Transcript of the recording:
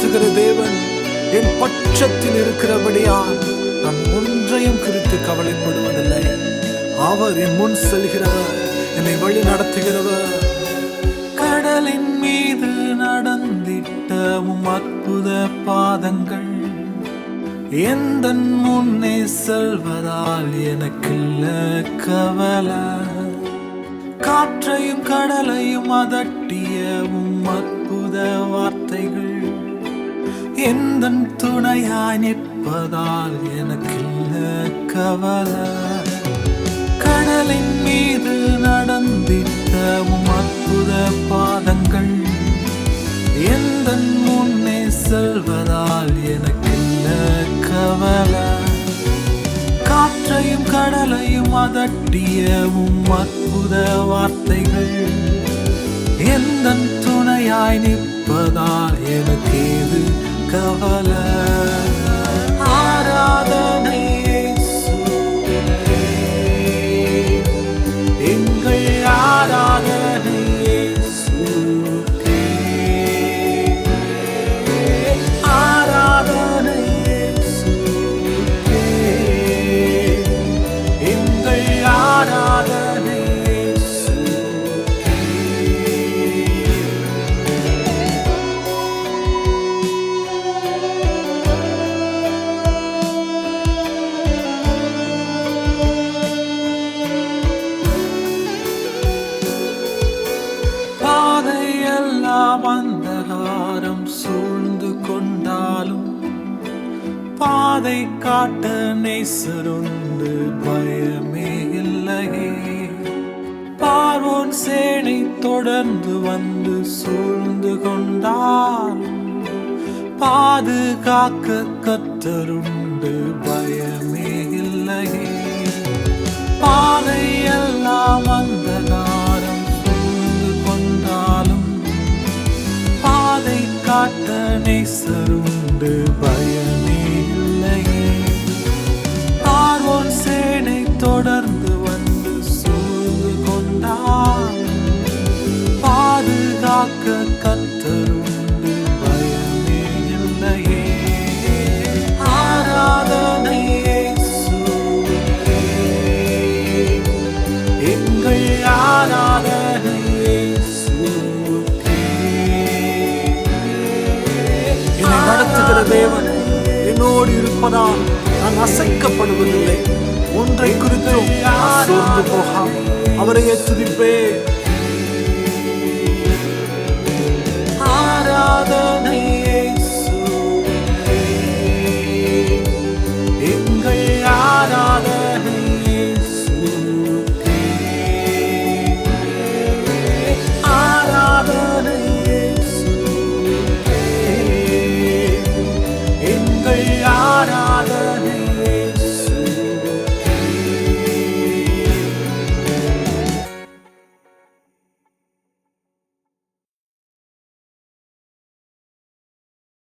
நடத்துகிற தேவன் என் பட்சத்தில் இருக்கிறபடியால் நான் ஒன்றையும் குறித்து கவலைப்படுவதில்லை. அவர் என் முன் செல்கிறவர், என்னை வழி நடத்துகிறவர். கடலின் மீது நடந்திட்ட அற்புத பாதங்கள் எந்த முன்னே செல்வதால் எனக்கில்ல கவலை. காற்றையும் கடலையும் அதட்டிய அற்புத வார்த்தைகள் எந்த துணையாய் நிற்பதால் எனக்கில்ல கவலை. கடலின் மீது நடந்திட்ட அற்புத பாதங்கள் எந்த முன்னே செல்வதால் எனக்கில்ல கவலை. காற்றையும் கடலையும் அதட்டிய அற்புத வார்த்தைகள் எந்த துணையாய் நிற்பதால் எனக்கு ஏது கவலை. ஆராதனை எங்கள் ஆராதனை ஆராதனை எங்கள் ஆராதனை. பாதையெல்லாம் அந்தகாரம் சூழ்ந்து கொண்டாலும் பாதை காட்ட நேசருண்டு பயமே இல்லையே. பார்வோன் சேனை தொடர்ந்து வந்து சூழ்ந்து கொண்டாலும் பாதுகாக்க கர்த்தருண்டு பயமே இல்லையே. பாதையெல்லாம் அந்தகாரம் சூழ்ந்து கொண்டாலும் பாதை காட்ட நேசருண்டு பயமே இல்லையே. பார்வோன் சேனை தொடர்ந்து வந்து சூழ்ந்து கொண்டாலும் பாதுகாக்க கர்த்தருண்டு பயமே இல்லையே. ஆராதனை எங்கள் ஆராதனை என்னை நடத்துகிற தேவன் என்னோடு இருப்பதால் நான் அசைக்கப்படுவதில்லை. ஒன்றை குறித்தும் நான் சோர்ந்து போகாமல் அவரையே துதிப்பேன். ஆராதனை